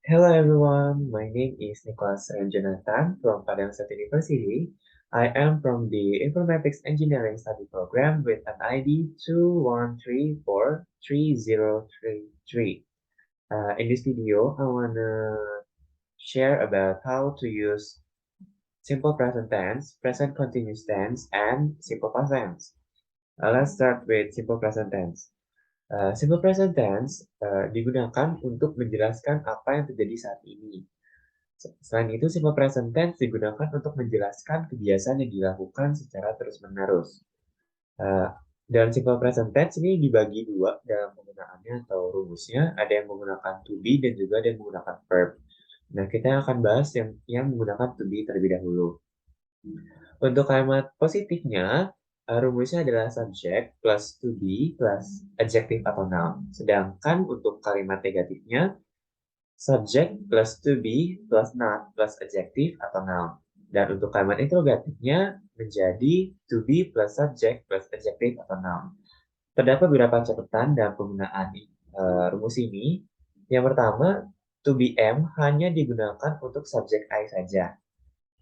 Hello everyone, my name is Nicholas Renjonathan from Padang State University. I am from the Informatics Engineering Study Program with an ID 213433033. In this video, I want to share about how to use simple present tense, present continuous tense, and simple past tense. Let's start with simple present tense. Simple present tense digunakan untuk menjelaskan apa yang terjadi saat ini. Selain itu, simple present tense digunakan untuk menjelaskan kebiasaan yang dilakukan secara terus-menerus. Uh, dan simple present tense ini dibagi dua dalam penggunaannya atau rumusnya. Ada yang menggunakan to be dan juga ada yang menggunakan verb. Nah, kita akan bahas yang menggunakan to be terlebih dahulu. Untuk kalimat positifnya, rumusnya adalah subject plus to be plus adjective atau noun. Sedangkan untuk kalimat negatifnya, subject plus to be plus not plus adjective atau noun. Dan untuk kalimat interrogatifnya menjadi to be plus subject plus adjective atau noun. Terdapat beberapa catatan dalam penggunaan rumus ini. Yang pertama, to be am hanya digunakan untuk subjek I saja.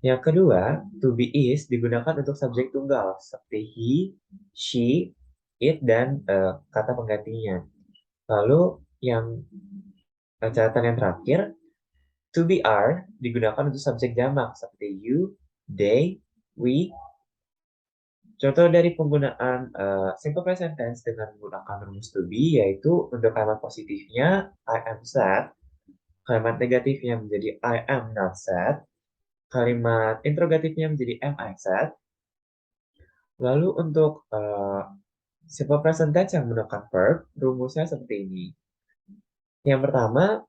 Yang kedua, to be is digunakan untuk subjek tunggal seperti he, she, it, dan kata penggantinya. Lalu yang catatan yang terakhir, to be are digunakan untuk subjek jamak seperti you, they, we. Contoh dari penggunaan simple present tense dengan menggunakan rumus to be yaitu untuk kalimat positifnya I am sad, kalimat negatifnya menjadi I am not sad, kalimat interrogatifnya menjadi am I sad. Lalu untuk simple present tense yang menggunakan verb, rumusnya seperti ini. Yang pertama,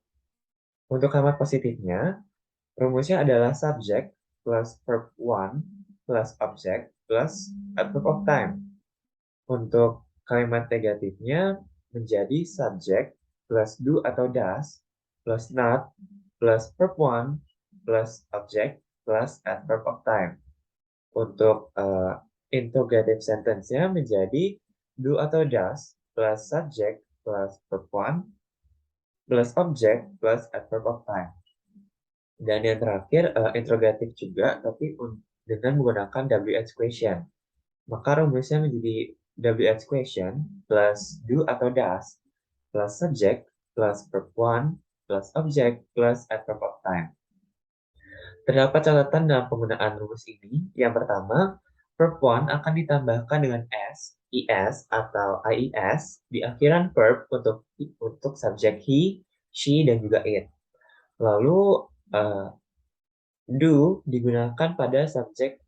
untuk kalimat positifnya, rumusnya adalah subject plus verb one plus object plus adverb of time. Untuk kalimat negatifnya menjadi subject plus do atau does plus not plus verb one plus object plus adverb of time. Untuk interrogative sentence-nya menjadi do atau does plus subject plus verb one plus object plus adverb of time. Dan yang terakhir, interrogatif juga, tapi dengan menggunakan WH question. Maka rumusnya menjadi WH question plus do atau does plus subject plus verb one plus object plus adverb of time. Terdapat catatan dalam penggunaan rumus ini. Yang pertama, verb one akan ditambahkan dengan s, is, atau ies di akhiran verb untuk subjek he, she, dan juga it. Lalu, do digunakan pada subjek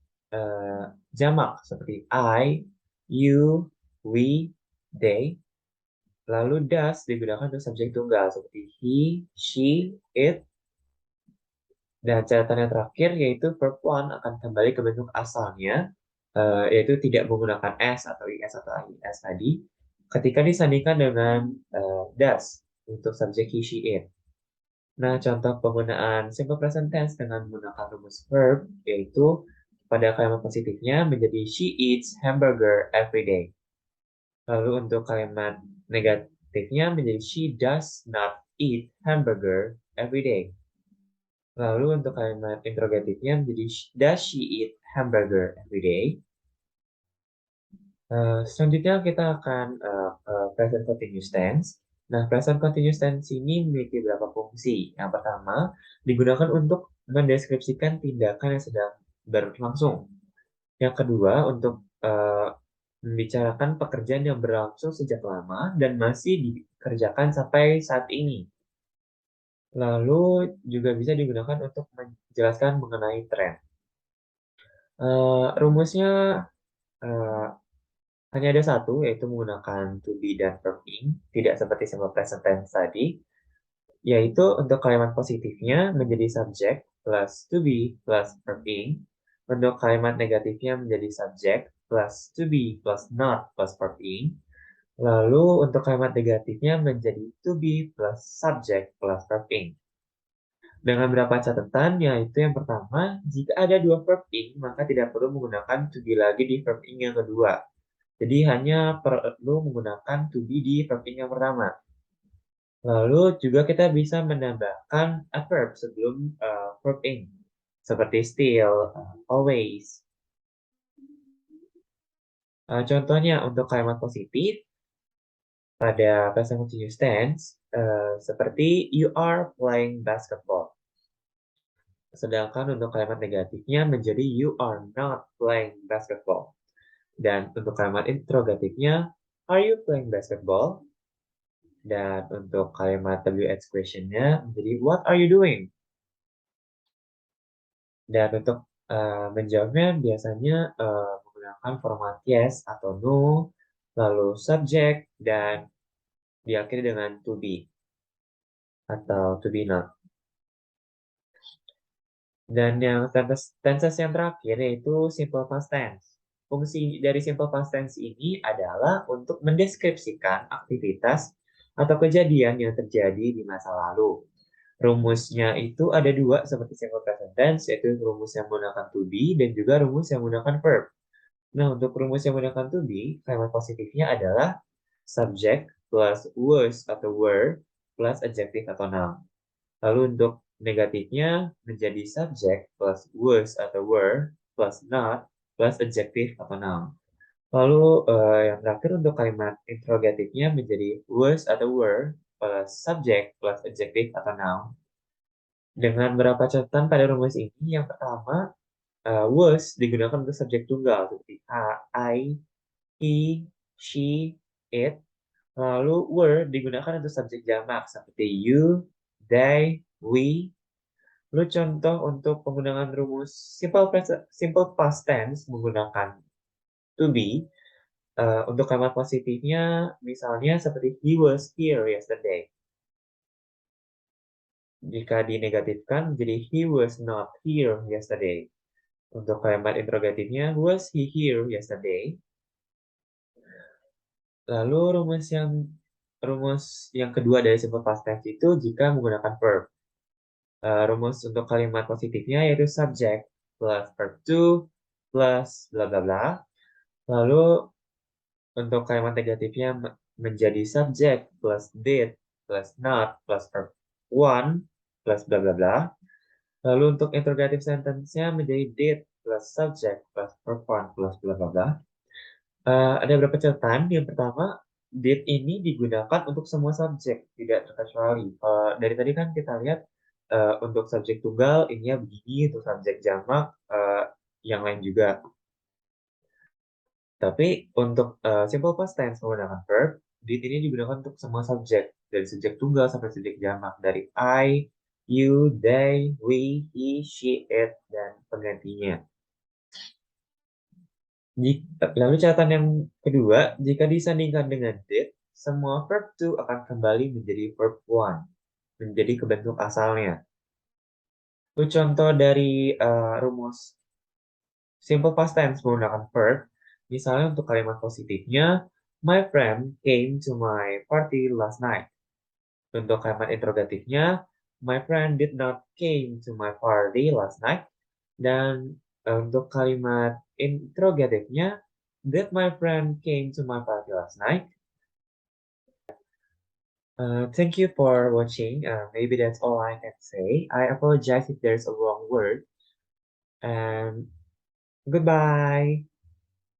jamak seperti I, you, we, they. Lalu does digunakan untuk subjek tunggal seperti he, she, it. Dan catatan yang terakhir yaitu verb one akan kembali ke bentuk asalnya, yaitu tidak menggunakan s atau is atau ies tadi, ketika disandingkan dengan does untuk subjek he, she, it. Nah, contoh penggunaan simple present tense dengan menggunakan rumus verb yaitu pada kalimat positifnya menjadi she eats hamburger every day. Lalu untuk kalimat negatifnya menjadi she does not eat hamburger every day. Lalu untuk kalimat interrogatifnya menjadi does she eat hamburger every day? Selanjutnya kita akan present continuous tense. Nah, present continuous tense ini memiliki beberapa fungsi. Yang pertama, digunakan untuk mendeskripsikan tindakan yang sedang berlangsung. Yang kedua, untuk membicarakan pekerjaan yang berlangsung sejak lama dan masih dikerjakan sampai saat ini. Lalu juga bisa digunakan untuk menjelaskan mengenai tren. Rumusnya hanya ada satu, yaitu menggunakan to be dan verb ing, tidak seperti simple present tense tadi, yaitu untuk kalimat positifnya menjadi subject plus to be plus verb ing, untuk kalimat negatifnya menjadi subject plus to be plus not plus verb ing, lalu untuk kalimat negatifnya menjadi to be plus subject plus verb ing. Dengan beberapa catatan, yaitu yang pertama, jika ada dua verb ing, maka tidak perlu menggunakan to be lagi di verb ing yang kedua. Jadi hanya perlu menggunakan to be di verb ing yang pertama. Lalu juga kita bisa menambahkan a verb sebelum verb in, seperti still, always. Contohnya untuk kalimat positif pada present continuous tense, seperti you are playing basketball. Sedangkan untuk kalimat negatifnya menjadi you are not playing basketball. Dan untuk kalimat interrogatifnya, are you playing basketball? Dan untuk kalimat WH questionnya menjadi what are you doing? Dan untuk menjawabnya biasanya menggunakan format yes atau no, lalu subject, dan diakhiri dengan to be atau to be not. Dan yang tenses yang terakhir yaitu simple past tense. Fungsi dari simple past tense ini adalah untuk mendeskripsikan aktivitas atau kejadian yang terjadi di masa lalu. Rumusnya itu ada dua seperti simple present tense, yaitu rumus yang menggunakan to be dan juga rumus yang menggunakan verb. Nah, untuk rumus yang menggunakan to be, kalimat positifnya adalah subject plus was atau were plus adjective atau noun. Lalu untuk negatifnya menjadi subject plus was atau were plus not plus adjective atau noun. Lalu yang terakhir untuk kalimat interrogatifnya menjadi was atau were plus subject plus adjective atau noun. Dengan beberapa catatan pada rumus ini, yang pertama, was digunakan untuk subjek tunggal seperti I, he, she, it. Lalu were digunakan untuk subjek jamak seperti you, they, we. Lalu contoh untuk penggunaan rumus simple past tense menggunakan to be. Untuk kalimat positifnya misalnya seperti he was here yesterday. Jika dinegatifkan jadi he was not here yesterday. Untuk kalimat interrogatifnya was he here yesterday. Lalu rumus yang kedua dari simple past tense itu jika menggunakan verb. Rumus untuk kalimat positifnya yaitu subject plus verb to plus bla bla bla. Lalu untuk kalimat negatifnya menjadi subject plus did plus not plus verb one plus bla bla bla. Lalu untuk interrogative sentence-nya menjadi did plus subject plus verb one plus bla bla bla. Ada beberapa catatan. Yang pertama, did ini digunakan untuk semua subjek, tidak terkecuali. Dari tadi kan kita lihat untuk subjek tunggal ini ya begini, untuk subjek jamak yang lain juga. Tapi untuk simple past tense menggunakan verb, did ini digunakan untuk semua subjek, dari subjek tunggal sampai subjek jamak, dari I, you, they, we, he, she, it, dan penggantinya. Lalu catatan yang kedua, jika disandingkan dengan did, semua verb to akan kembali menjadi verb one, menjadi ke bentuk asalnya. Itu contoh dari rumus simple past tense menggunakan verb. Misalnya untuk kalimat positifnya, my friend came to my party last night. Untuk kalimat interrogatifnya, my friend did not came to my party last night. Dan untuk kalimat interrogatifnya, did my friend came to my party last night? Thank you for watching. Maybe that's all I can say. I apologize if there's a wrong word. And goodbye.